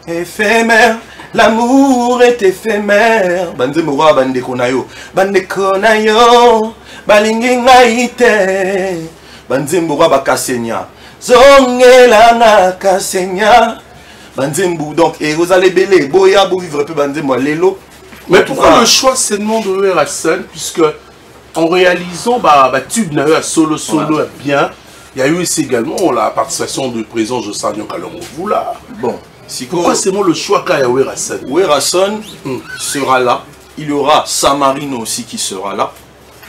éphémère, l'amour est éphémère. Bande mora bande konayo, balingi ngaite. Bande mora bakasenya, zongela na kasenya. Bande donc et vous allez belé, boya bo vivre peu bande moi lelo. Mais pourquoi le choix c'est le nom de Loué Rasson, puisque en réalisant tube na solo bien, il y a eu aussi également la participation du président Jossar Kalongo. Vous là. Bon. Pourquoi c'est moi le choix qu'a Loué Rasson? Loué Rasson sera là. Il y aura Samarino aussi qui sera là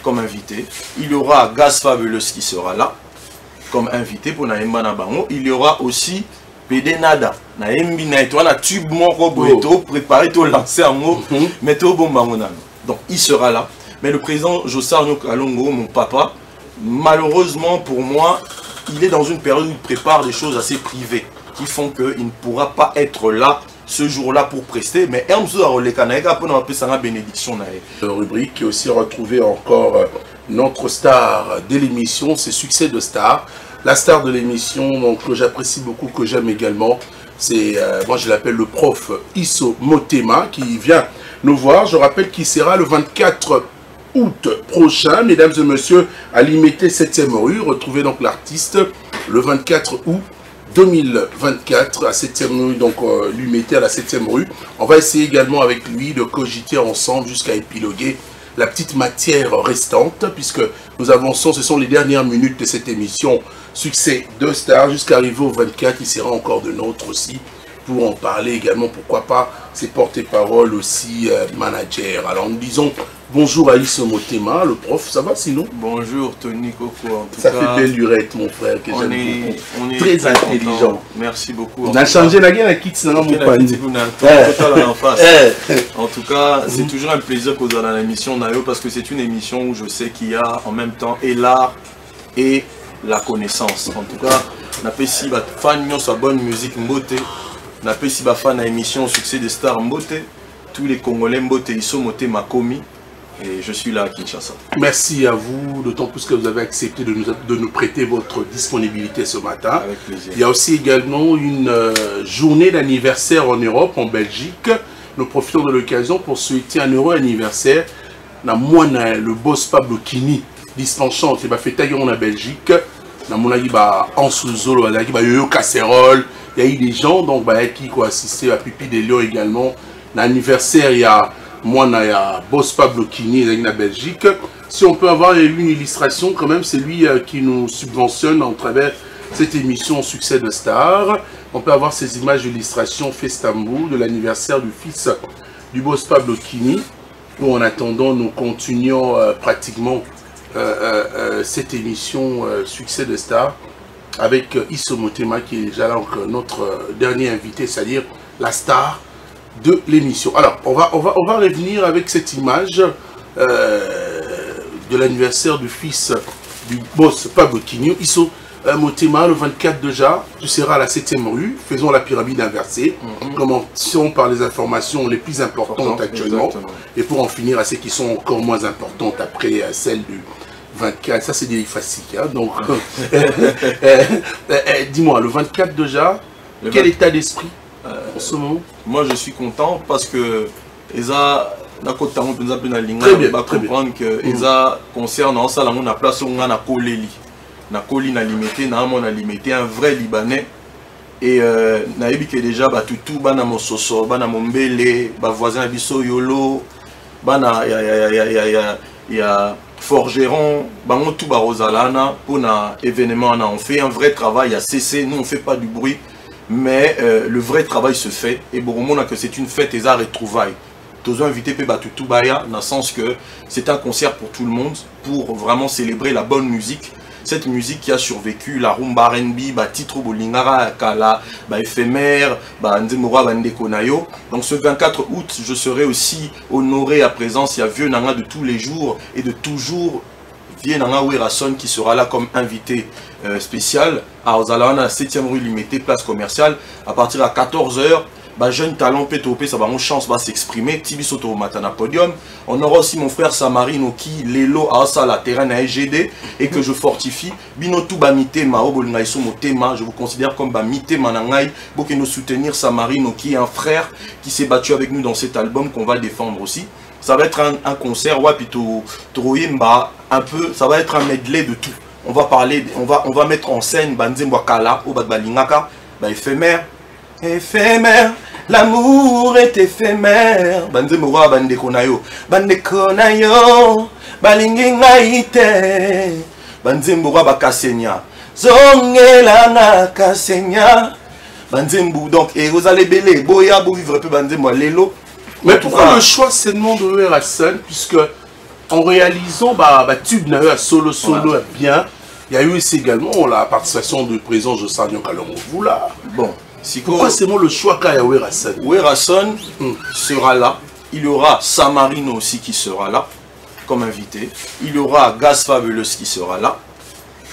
comme invité. Il y aura Gaz Fabulous qui sera là comme invité pour Naïmba Nabango. Il y aura aussi PD Nada. Naïmbi Naïtoana tube moko boeto préparé to lancer en mot météo bombangonano. Donc il sera là. Mais le président Jossar Kalongo, mon papa, malheureusement pour moi, il est dans une période où il prépare des choses assez privées qui font qu'il ne pourra pas être là ce jour-là pour prester. Mais bénédiction. Rubrique qui aussi retrouvé encore notre star de l'émission, c'est Succès de Star. La star de l'émission, donc que j'apprécie beaucoup, que j'aime également, c'est, moi je l'appelle le prof Isso Motema, qui vient nous voir. Je rappelle qu'il sera le 24 août prochain, mesdames et messieurs, à l'Imité 7e rue. Retrouvez donc l'artiste le 24 août 2024 à 7e rue, donc l'Imité à la 7e rue. On va essayer également avec lui de cogiter ensemble jusqu'à épiloguer la petite matière restante, puisque nous avançons, ce sont les dernières minutes de cette émission Succès de Star, jusqu'à arriver au 24, il sera encore de nôtres aussi, pour en parler également, pourquoi pas, ses porte-parole aussi, manager. Alors nous disons bonjour à Isso Motema, le prof, ça va sinon? Bonjour Tony Coco, en tout ça cas, fait belle lurette mon frère, que j'aime beaucoup. On est très intelligent. Content. Merci beaucoup. On a changé la guerre à Kits, en tout cas, c'est toujours un plaisir que vous avez dans l'émission Nayo, parce que c'est une émission où je sais qu'il y a en même temps et l'art et la connaissance. En tout cas, on appelle si fan de bonne musique mbote, on appelle si fan à l'émission Succès des Stars mbote, tous les Congolais mbote Isso Motema commis. Et je suis là à Kinshasa. Merci à vous, d'autant plus que vous avez accepté de nous prêter votre disponibilité ce matin. Avec plaisir. Il y a aussi également une journée d'anniversaire en Europe, en Belgique. Nous profitons de l'occasion pour souhaiter un heureux anniversaire. Le boss Pablo Kini, dispensant, il va fêter en Belgique. En sous-zolo, il y a eu casserole, il y a eu des gens donc, qui ont assisté à Pipi des Lions également. L'anniversaire, il y a Boss Pablo Kini en Belgique. Si on peut avoir une illustration quand même, c'est lui qui nous subventionne en travers cette émission Succès de Star. On peut avoir ces images d'illustration Festamboul de l'anniversaire du fils du Boss Pablo Kini. Où en attendant, nous continuons pratiquement cette émission Succès de Star avec Isso Motema qui est déjà là, notre dernier invité, c'est-à-dire la star de l'émission. Alors, on va revenir avec cette image de l'anniversaire du fils du boss Pablo Kini. Isso Motema, le 24 déjà, tu seras à la 7e rue, faisons la pyramide inversée. Commençons par les informations les plus importantes actuellement. Exactement. Et pour en finir à celles qui sont encore moins importantes après celles du 24, ça c'est des facile. Hein, donc, dis-moi, le 24 déjà, quel état d'esprit en ce moment? Moi je suis content parce que Eza comprendre que Eza concerne ça la place où on a Koleli na Koli na limité na mon limité un vrai Libanais et na que déjà tout bana mososo bana mombele ba voisin biso yolo bana ya forgeron bango tout ba rosalana pour na événement on fait un vrai travail à cessé, nous on fait pas du bruit. Mais le vrai travail se fait et bon, on a que c'est une fête et ça retrouvailles. Tous invités pe batutu baya dans le sens que c'est un concert pour tout le monde pour vraiment célébrer la bonne musique. Cette musique qui a survécu, la rumba R&B, titre bolingara kala, éphémère, nzemora bandekonayo. Donc ce 24 août, je serai aussi honoré à présence. Il y a Vieux Nanga de tous les jours et de toujours. Vieux Nanga Loué Rasson qui sera là comme invité spécial à Ozalawana, 7e rue limitée, place commerciale, à partir de 14 h. bah, jeune talent peut ça va une chance va s'exprimer Tibi Soto Matana podium. On aura aussi mon frère Samarino qui Lelo a ça la terrain à EGD et que je fortifie bino tout ba mitema obolinga iso motema, je vous considère comme ba mitema nangai pour que nous soutenir Samarino qui est un frère qui s'est battu avec nous dans cet album qu'on va défendre aussi. Ça va être un concert wapito troyemba un peu, ça va être un medley de tout. On va parler, on va mettre en scène Banzembo Kala au Badbalingaka, bah éphémère. Éphémère, l'amour est éphémère. Bande mora bande konayo, bande konayo, balingi ngaite. Bande mora bakasenya, zongela na kasenya. Bande mbou donc et vous allez belé, boya bo vivre peu bande mo lelo. Mais pourquoi le choix seulement de Owe Rasson, puisque en réalisant tube na à solo voilà. Bien, il y a eu aussi également la participation du président Jossar Kalongo Voula. Bon. Pourquoi c'est moi le choix qu'a Owe Rasson? Owe Rasson sera là. Il y aura Samarino aussi qui sera là comme invité. Il y aura Gaz Fabulous qui sera là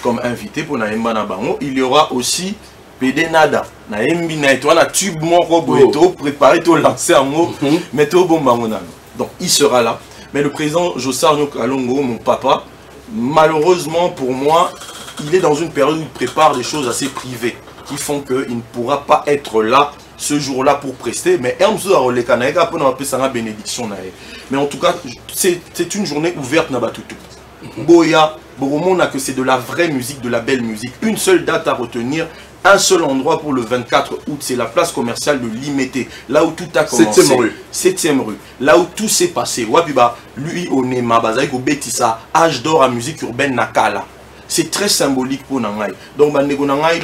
comme invité pour Naemba Nabango. Il y aura aussi PD Nada. Naembi Naito, na tube moko boeto préparé to lancer un mot metto bombangonano. Donc il sera là. Mais le président Jossar Kalongo, mon papa, malheureusement pour moi, il est dans une période où il prépare des choses assez privées qui font qu'il ne pourra pas être là ce jour-là pour prester. Mais en tout cas, c'est une journée ouverte. Boya, Boromon n'a que c'est de la vraie musique, de la belle musique. Une seule date à retenir, un seul endroit pour le 24 août, c'est la place commerciale de Limité, là où tout a commencé. 7e rue. 7e rue, là où tout s'est passé. Wapiba, lui, Onema, Bazaïko Betissa, âge d'or à musique urbaine Nakala. C'est très symbolique pour Nangai. Donc,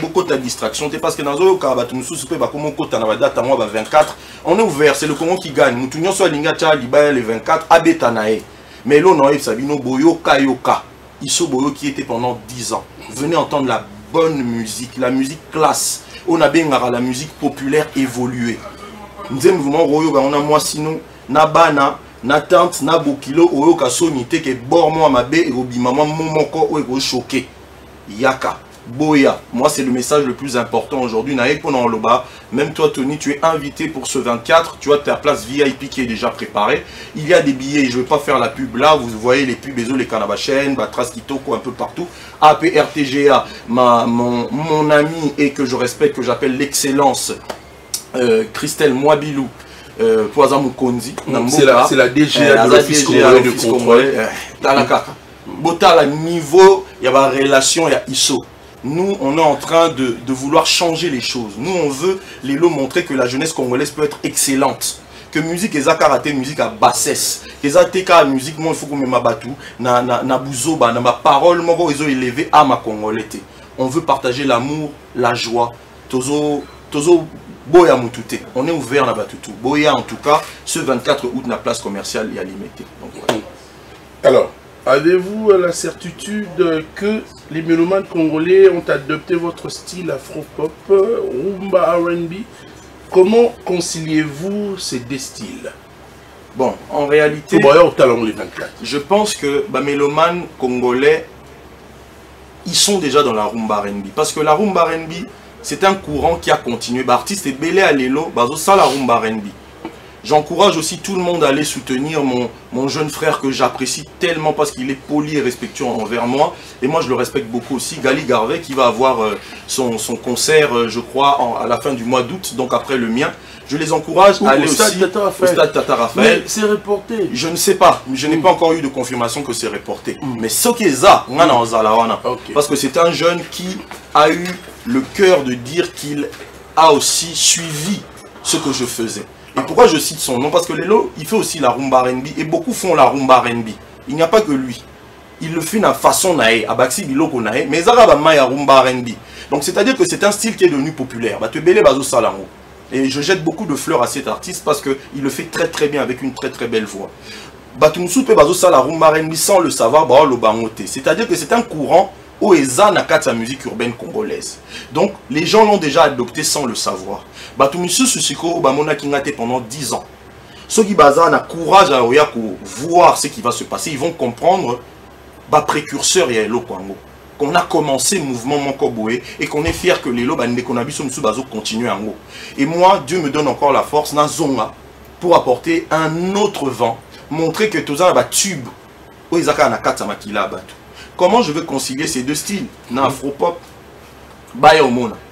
beaucoup de distractions. Parce que dans le cas, le 24, on est ouvert, c'est le Congo qui gagne. Nous tous soit Lingacha, Libaya, le 24, Abetanae. Mais là, on a Sabino Boyo Kayoka. Iso Boyo qui était pendant 10 ans. Venez entendre la bonne musique, la musique classe. On a bien la musique populaire évoluée. Nous avons vraiment on a moi sinon, Nabana. Na tante na bokilo oyo kasonité ke bord moi mabe et obi maman momoko o ego choqué yaka boya. Moi c'est le message le plus important aujourd'hui na pendant le bas. Même toi Tony, tu es invité pour ce 24, tu as ta place VIP qui est déjà préparée. Il y a des billets, je vais pas faire la pub là, vous voyez les pubs les Canabachen, Batras Kitoko un peu partout. APRTGA, mon ami et que je respecte, que j'appelle l'excellence, Christelle Mwabilou. Poison Mukonzi, c'est la DGA de l'Office congolais de contrôle. Bota niveau, il y a une relation, il y a ISO. Nous, on est en train de vouloir changer les choses. Nous, on veut les lots montrer que la jeunesse congolaise peut être excellente. Que musique est karaté, musique à bassesse. Que la musique, moi, il faut que je m'abatte. Na bouzoba, na ma parole, moi, ils ont élevé à ma congolais. On veut partager l'amour, la joie. Tozo Boya Moutouté, on est ouvert là-bas tout. Boya en tout cas, ce 24 août, la place commerciale est à Limité. Voilà. Alors, avez-vous la certitude que les mélomanes congolais ont adopté votre style afro-pop, rumba R&B? Comment conciliez-vous ces deux styles? Bon, en réalité, je pense que les mélomanes congolais, ils sont déjà dans la rumba R&B. Parce que la rumba R&B, c'est un courant qui a continué. Artiste et Belé Alelo, ça la rumba R&B. J'encourage aussi tout le monde à aller soutenir mon jeune frère que j'apprécie tellement parce qu'il est poli et respectueux envers moi. Et moi je le respecte beaucoup aussi, Gali Garvey, qui va avoir son concert, je crois, à la fin du mois d'août, donc après le mien. Je les encourage à aller aussi au stade Tata Raphaël. C'est reporté. Je ne sais pas, je n'ai pas encore eu de confirmation que c'est reporté. Mais ce qui est ça, parce que c'est un jeune qui a eu le cœur de dire qu'il a aussi suivi ce que je faisais. Et pourquoi je cite son nom? Parce que Lelo, il fait aussi la rumba R&B et beaucoup font la rumba R&B. Il n'y a pas que lui. Il le fait de façon nae, abaxi biloko nae, mais Zara maya rumba R&B. Donc c'est-à-dire que c'est un style qui est devenu populaire. Et je jette beaucoup de fleurs à cet artiste parce qu'il le fait très très bien avec une très très belle voix. La rumba R&B sans le savoir, c'est-à-dire que c'est un courant où Eza n'a qu'à sa musique urbaine congolaise. Donc les gens l'ont déjà adopté sans le savoir. Batumisu Susiko Bamona Kingate pendant 10 ans. Ceux qui bazar na courage à voir ce qui va se passer, ils vont comprendre précurseur et Elo Kwango. qu'on a commencé mouvement Mokoboé et qu'on est fier que les lobes continuent en haut. Et moi, Dieu me donne encore la force pour apporter un autre vent, montrer que tout ça va tube. Comment je veux concilier ces deux styles? Na afro-pop,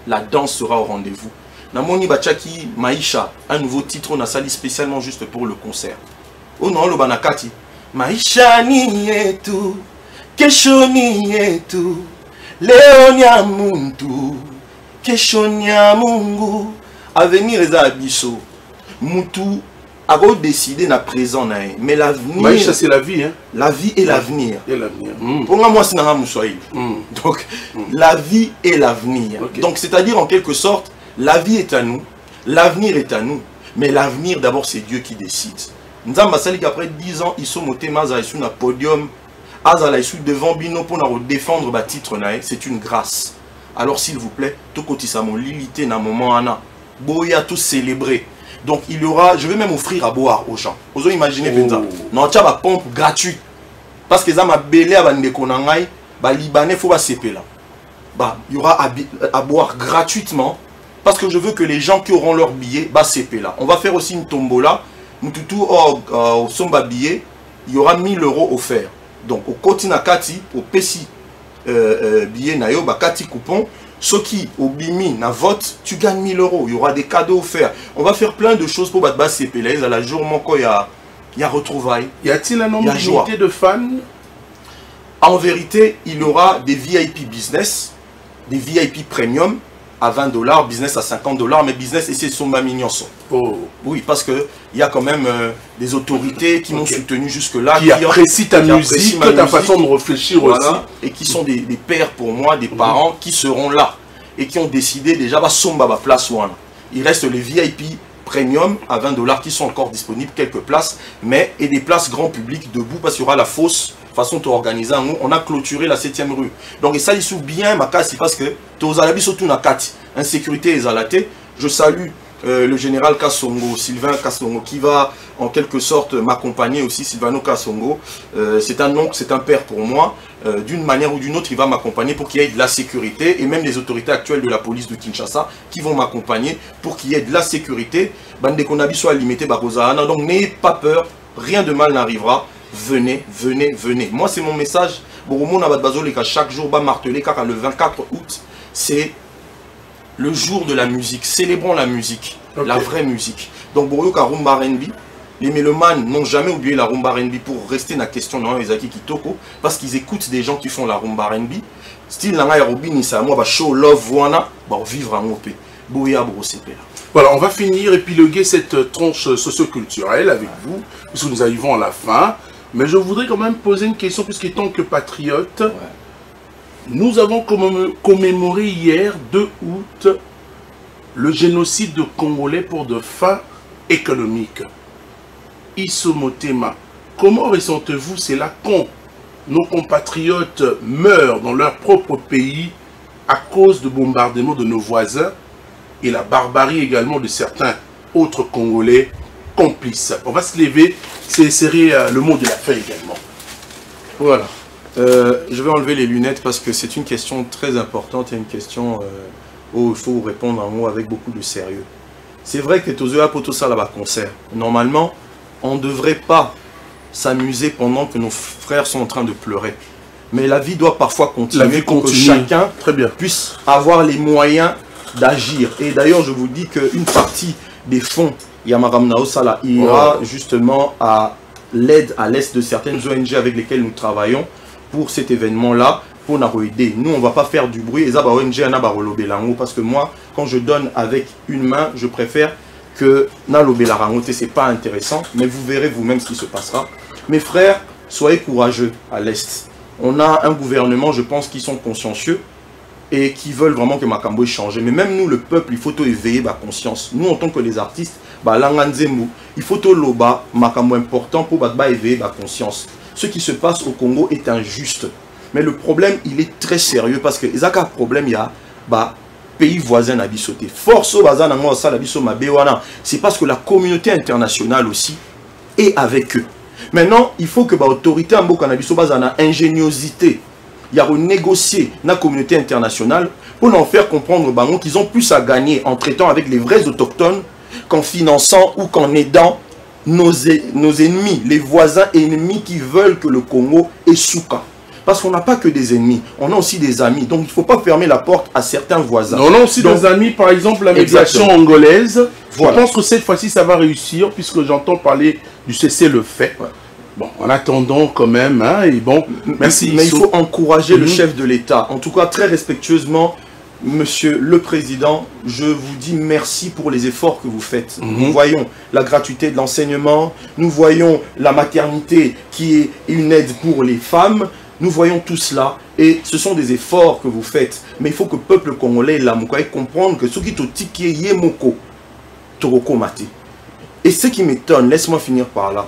la danse sera au rendez-vous. Namoni Bachaki Maïcha, un nouveau titre, on a sali spécialement juste pour le concert. Oh non, le banakati. Maïcha ni etu, kesho ni etu, leonia muntu, kesho nya mungu, avenir eza abiso, mutu, avo décider na présent na ye, mais l'avenir. Maïcha c'est la vie, hein. La vie et l'avenir. Et l'avenir. Pour moi c'est nanga moussoï. Donc la vie et l'avenir. Okay. Donc c'est-à-dire en quelque sorte, la vie est à nous, l'avenir est à nous, mais l'avenir d'abord c'est Dieu qui décide. Nzamba sali qu'après 10 ans, ils sont montés sur un podium, devant Bino pour défendre le titre, c'est une grâce. Alors s'il vous plaît, tout côté ça mon limité na moment ana, boya tout célébrer. Donc il y aura, je vais même offrir à boire aux gens. Vous imaginez ça. Non, tu as une pompe gratuite. Parce que ça m'a belé à Bandekonangai, Libanais faut pas CP là. Il y aura à boire gratuitement. Parce que je veux que les gens qui auront leur billet, CP là. On va faire aussi une tombola. Mututu au somba billet, il y aura 1000 € offerts. Donc au Kotina Kati, au Pessi billet nayo, Kati coupon. Ceux qui au Bimi na vote, tu gagnes 1000 €. Il y aura des cadeaux offerts. On va faire plein de choses pour battre CP là. À la jour, il y a retrouvailles. Y a-t-il un nombre limité de fans? En vérité, il y aura des VIP business, des VIP premium à 20 $, business à 50 $, mais business et c'est son mignon. Oh. Oui, parce que il y a quand même des autorités qui m'ont soutenu jusque-là. Qui apprécient ta musique, ta façon de réfléchir aussi. Et qui sont des pères pour moi, des parents qui seront là. Et qui ont décidé déjà, place one. Il reste les VIP premium à 20 $ qui sont encore disponibles, quelques places, mais et des places grand public debout parce qu'il y aura la fosse. Façon de organiser, on a clôturé la 7e rue. Donc, et ça, il sous bien ma casse parce que tous les surtout na kati, insécurité est zalaté. Je salue le général Kassongo, Sylvain Kassongo, qui va en quelque sorte m'accompagner aussi, Sylvano Kassongo. C'est un oncle, c'est un père pour moi. D'une manière ou d'une autre, il va m'accompagner pour qu'il y ait de la sécurité. Et même les autorités actuelles de la police de Kinshasa qui vont m'accompagner pour qu'il y ait de la sécurité. Bande Konabi soit limité, Barozahana. Donc, n'ayez pas peur, rien de mal n'arrivera. Venez, venez, venez. Moi, c'est mon message. Chaque jour, martelé, car le 24 août, c'est le jour de la musique. Célébrons la musique, la vraie musique. Donc, Rumba R&B, les mélomanes n'ont jamais oublié la Rumba R&B pour rester dans la question de Ezaki Kitoko, parce qu'ils écoutent des gens qui font la Rumba R&B. Style Nanga Robin, ça moi, show love, voilà, vivre en OP. Voilà, on va finir épiloguer cette tranche socioculturelle avec vous, puisque nous arrivons à la fin. Mais je voudrais quand même poser une question, puisqu'étant que patriote, nous avons commémoré hier, 2 août, le génocide de Congolais pour de fins économiques. Isomotema, comment ressentez-vous cela quand nos compatriotes meurent dans leur propre pays à cause de bombardements de nos voisins et la barbarie également de certains autres Congolais complices? On va se lever, c'est le mot de la fin également. Voilà. Je vais enlever les lunettes parce que c'est une question très importante et une question où il faut répondre en mots avec beaucoup de sérieux. C'est vrai que Tozoa Poto Salaba concert. Normalement, on ne devrait pas s'amuser pendant que nos frères sont en train de pleurer. Mais la vie doit parfois continuer pour que chacun puisse avoir les moyens d'agir. Et d'ailleurs, je vous dis qu'une partie des fonds Yamaram Naosala ira justement à l'aide à l'est de certaines ONG avec lesquelles nous travaillons pour cet événement-là, pour nous aider. Nous, on ne va pas faire du bruit. Et ça, ONG, parce que moi, quand je donne avec une main, je préfère que ce n'est pas intéressant, mais vous verrez vous-même ce qui se passera. Mes frères, soyez courageux à l'est. On a un gouvernement, je pense, qui sont consciencieux et qui veulent vraiment que Makambo change. Mais même nous, le peuple, il faut éveiller ma conscience. Nous, en tant que les artistes, il faut loba Makambo important pour éveiller ma conscience. Ce qui se passe au Congo est injuste. Mais le problème, il est très sérieux parce que il y a un problème, il y a pays voisins à bisoté. Force c'est parce que la communauté internationale aussi est avec eux. Maintenant, il faut que l'autorité en Boka Nabiso base en ingéniosité il y a renégocier la communauté internationale pour en faire comprendre bango qu'ils ont plus à gagner en traitant avec les vrais autochtones qu'en finançant ou qu'en aidant nos ennemis, les voisins ennemis qui veulent que le Congo est souka. Parce qu'on n'a pas que des ennemis, on a aussi des amis. Donc il ne faut pas fermer la porte à certains voisins. On a aussi des amis, par exemple la médiation angolaise. Voilà. Je pense que cette fois-ci ça va réussir puisque j'entends parler du cessez-le-feu. Ouais. Bon, en attendant quand même, hein, et bon, merci. Mais il faut encourager le chef de l'État. En tout cas, très respectueusement, Monsieur le Président, je vous dis merci pour les efforts que vous faites. Nous voyons la gratuité de l'enseignement, nous voyons la maternité qui est une aide pour les femmes, nous voyons tout cela et ce sont des efforts que vous faites. Mais il faut que le peuple congolais comprenne que ce qui est tiki yemoko toroko mate. Et ce qui m'étonne, laisse-moi finir par là.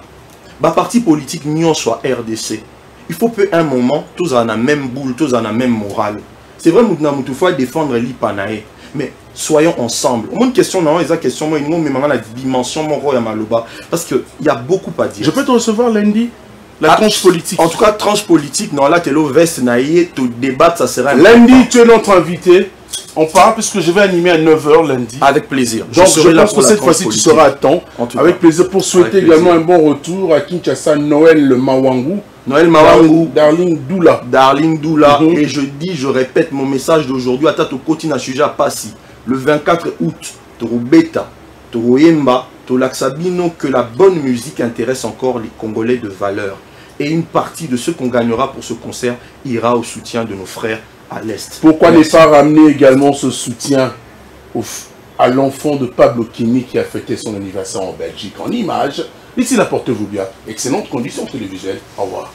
Bah parti politique n'y soit RDC. Il faut peu un moment, tous en a même boule, tous en a même morale. C'est vrai, il faut défendre l'Ipanae, mais soyons ensemble. Une question, non, une question, moi, la dimension, mon roi Maloba, parce qu'il y a beaucoup à dire. Je peux te recevoir lundi? La tranche politique. En tout cas, tranche politique, non, là, tu es là, veste, naïe, tout débattre, ça sera... Lundi, tu es notre invité. On part puisque je vais animer à 9 h lundi. Avec plaisir. Donc je pense que cette fois-ci, tu seras à temps. Avec plaisir pour souhaiter également un bon retour à Kinshasa, Noël Mawangu. Noël Mawangu, Darling Doula. Darling Doula. Et je dis, je répète mon message d'aujourd'hui. Atato Koti na sujet Passi. Le 24 août, Toro Beta, Toro Yemba, Toro Laksabino, que la bonne musique intéresse encore les Congolais de valeur. Et une partie de ce qu'on gagnera pour ce concert ira au soutien de nos frères à l'Est. Pourquoi ne pas ramener également ce soutien à l'enfant de Pablo Kini qui a fêté son anniversaire en Belgique en images? D'ici là, portez-vous bien. Excellentes conditions télévisuelles. Au revoir.